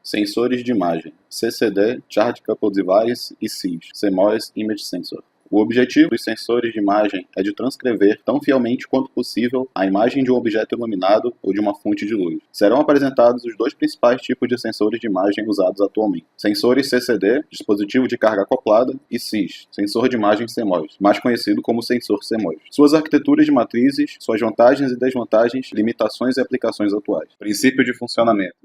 Sensores de imagem, CCD, Charge Coupled Device e CIS, CMOS Image Sensor. O objetivo dos sensores de imagem é de transcrever tão fielmente quanto possível a imagem de um objeto iluminado ou de uma fonte de luz. Serão apresentados os dois principais tipos de sensores de imagem usados atualmente: sensores CCD, dispositivo de carga acoplada, e CIS, sensor de imagem CMOS, mais conhecido como sensor CMOS. Suas arquiteturas de matrizes, suas vantagens e desvantagens, limitações e aplicações atuais. Princípio de funcionamento.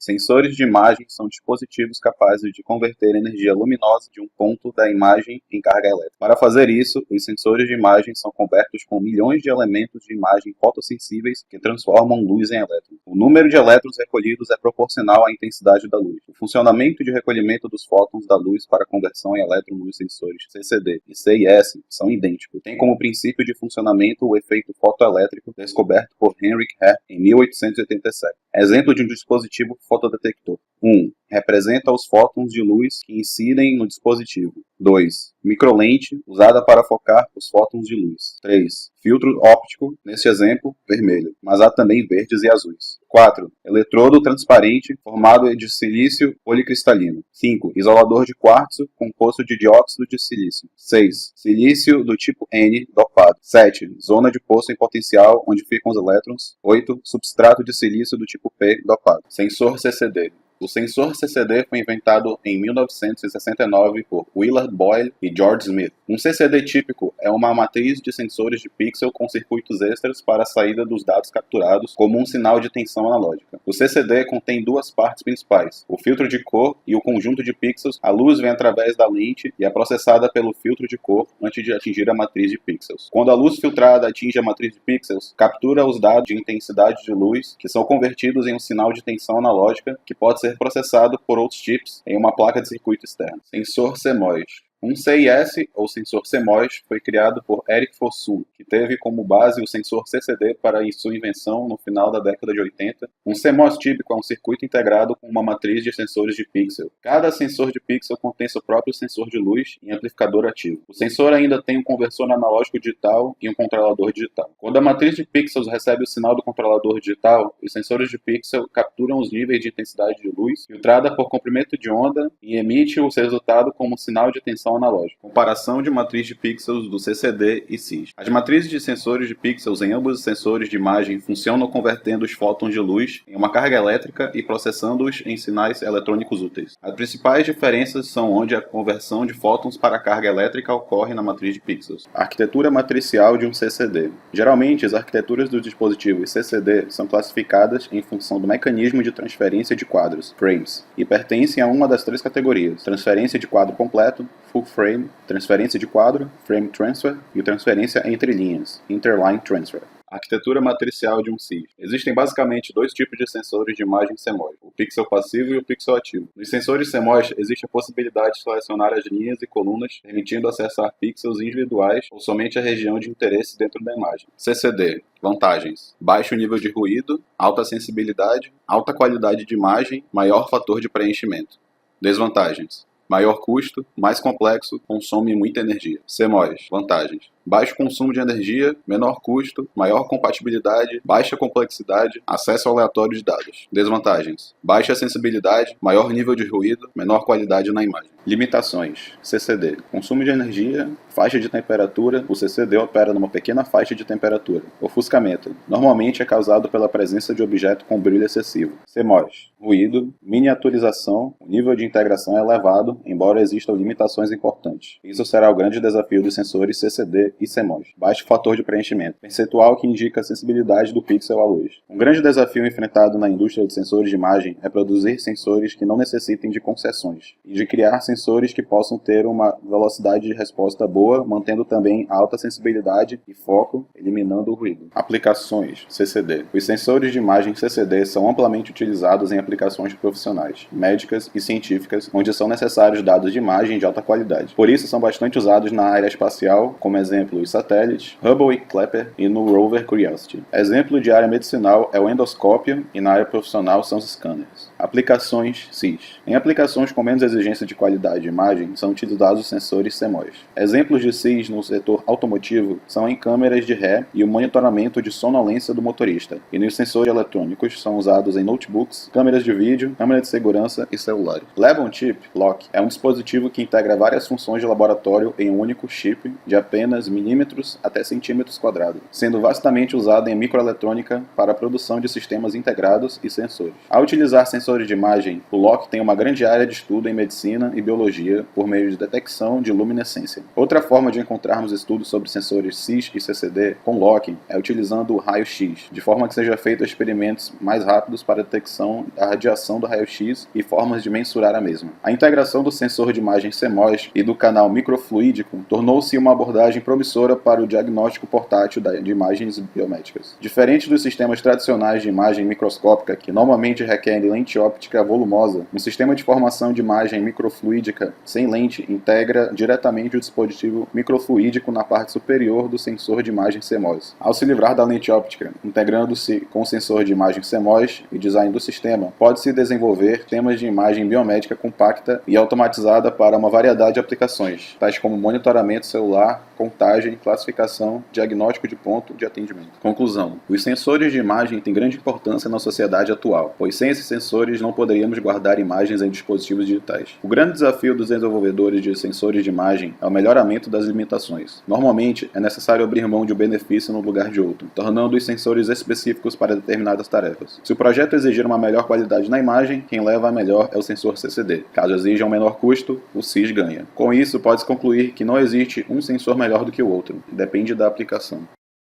Sensores de imagem são dispositivos capazes de converter energia luminosa de um ponto da imagem em carga elétrica. Para fazer isso, os sensores de imagem são cobertos com milhões de elementos de imagem fotossensíveis que transformam luz em elétrons. O número de elétrons recolhidos é proporcional à intensidade da luz. O funcionamento de recolhimento dos fótons da luz para conversão em elétron nos sensores CCD e CIS são idênticos. Tem como princípio de funcionamento o efeito fotoelétrico descoberto por Heinrich Hertz em 1887. Exemplo de um dispositivo fotodetector. 1. Representa os fótons de luz que incidem no dispositivo. 2. Microlente, usada para focar os fótons de luz. 3. Filtro óptico, neste exemplo, vermelho, mas há também verdes e azuis. 4. Eletrodo transparente, formado de silício policristalino. 5. Isolador de quartzo, composto de dióxido de silício. 6. Silício do tipo N, dopado. 7. Zona de poço em potencial, onde ficam os elétrons. 8. Substrato de silício do tipo P, dopado. Sensor CCD. O sensor CCD foi inventado em 1969 por Willard Boyle e George Smith. Um CCD típico é uma matriz de sensores de pixel com circuitos extras para a saída dos dados capturados como um sinal de tensão analógica. O CCD contém duas partes principais, o filtro de cor e o conjunto de pixels. A luz vem através da lente e é processada pelo filtro de cor antes de atingir a matriz de pixels. Quando a luz filtrada atinge a matriz de pixels, captura os dados de intensidade de luz, que são convertidos em um sinal de tensão analógica que pode ser processado por outros chips em uma placa de circuito externo. Sensor CMOS. Um CIS, ou sensor CMOS, foi criado por Eric Fossum, que teve como base o sensor CCD para sua invenção no final da década de 80. Um CMOS típico é um circuito integrado com uma matriz de sensores de pixel. Cada sensor de pixel contém seu próprio sensor de luz e amplificador ativo. O sensor ainda tem um conversor analógico digital e um controlador digital. Quando a matriz de pixels recebe o sinal do controlador digital, os sensores de pixel capturam os níveis de intensidade de luz, filtrada por comprimento de onda, e emite o resultado como sinal de tensão analógica. Comparação de matriz de pixels do CCD e CIS. As matrizes de sensores de pixels em ambos os sensores de imagem funcionam convertendo os fótons de luz em uma carga elétrica e processando-os em sinais eletrônicos úteis. As principais diferenças são onde a conversão de fótons para carga elétrica ocorre na matriz de pixels. Arquitetura matricial de um CCD. Geralmente, as arquiteturas dos dispositivos CCD são classificadas em função do mecanismo de transferência de quadros, frames, e pertencem a uma das três categorias: transferência de quadro completo, full frame, transferência de quadro, frame transfer, e transferência entre linhas, interline transfer. Arquitetura matricial de um CIS. Existem basicamente dois tipos de sensores de imagem CMOS, o pixel passivo e o pixel ativo. Nos sensores CMOS existe a possibilidade de selecionar as linhas e colunas, permitindo acessar pixels individuais ou somente a região de interesse dentro da imagem. CCD. Vantagens: baixo nível de ruído, alta sensibilidade, alta qualidade de imagem, maior fator de preenchimento. Desvantagens: maior custo, mais complexo, consome muita energia. CMOS. Vantagens: baixo consumo de energia, menor custo, maior compatibilidade, baixa complexidade, acesso aleatório de dados. Desvantagens: baixa sensibilidade, maior nível de ruído, menor qualidade na imagem. Limitações: CCD. Consumo de energia, faixa de temperatura. O CCD opera numa pequena faixa de temperatura. Ofuscamento. Normalmente é causado pela presença de objeto com brilho excessivo. CMOS. Ruído, miniaturização. O nível de integração é elevado, embora existam limitações importantes. Isso será o grande desafio dos sensores CCD e CMOS. Baixo fator de preenchimento, percentual que indica a sensibilidade do pixel à luz. Um grande desafio enfrentado na indústria de sensores de imagem é produzir sensores que não necessitem de concessões, e de criar sensores que possam ter uma velocidade de resposta boa, mantendo também alta sensibilidade e foco, eliminando o ruído. Aplicações CCD. Os sensores de imagem CCD são amplamente utilizados em aplicações profissionais, médicas e científicas, onde são necessários dados de imagem de alta qualidade. Por isso, são bastante usados na área espacial, como exemplo exemplo, os satélites Hubble e Kepler e no rover Curiosity. Exemplo de área medicinal é o endoscópio e na área profissional são os scanners. Aplicações CIS. Em aplicações com menos exigência de qualidade de imagem, são utilizados os sensores CMOS. Exemplos de CIS no setor automotivo são em câmeras de ré e o monitoramento de sonolência do motorista. E nos sensores eletrônicos são usados em notebooks, câmeras de vídeo, câmera de segurança e celulares. Lab-on-Chip, LOC, é um dispositivo que integra várias funções de laboratório em um único chip de apenas milímetros até centímetros quadrados, sendo vastamente usado em microeletrônica para a produção de sistemas integrados e sensores. Ao utilizar sensores de imagem, o LOC tem uma grande área de estudo em medicina e biologia por meio de detecção de luminescência. Outra forma de encontrarmos estudos sobre sensores CIS e CCD com LOC é utilizando o raio-x, de forma que seja feito experimentos mais rápidos para a detecção da radiação do raio-x e formas de mensurar a mesma. A integração do sensor de imagem CMOS e do canal microfluídico tornou-se uma abordagem promissora para o diagnóstico portátil de imagens biomédicas. Diferente dos sistemas tradicionais de imagem microscópica, que normalmente requerem lente óptica volumosa, um sistema de formação de imagem microfluídica sem lente integra diretamente o dispositivo microfluídico na parte superior do sensor de imagem CMOS. Ao se livrar da lente óptica, integrando-se com o sensor de imagem CMOS e design do sistema, pode-se desenvolver sistemas de imagem biomédica compacta e automatizada para uma variedade de aplicações, tais como monitoramento celular, contagem, classificação, diagnóstico de ponto de atendimento. Conclusão: os sensores de imagem têm grande importância na sociedade atual, pois sem esses sensores não poderíamos guardar imagens em dispositivos digitais. O grande desafio dos desenvolvedores de sensores de imagem é o melhoramento das limitações. Normalmente, é necessário abrir mão de um benefício no lugar de outro, tornando os sensores específicos para determinadas tarefas. Se o projeto exigir uma melhor qualidade na imagem, quem leva a melhor é o sensor CCD. Caso exija um menor custo, o CIS ganha. Com isso, pode-se concluir que não existe um sensor melhor do que o outro, depende da aplicação.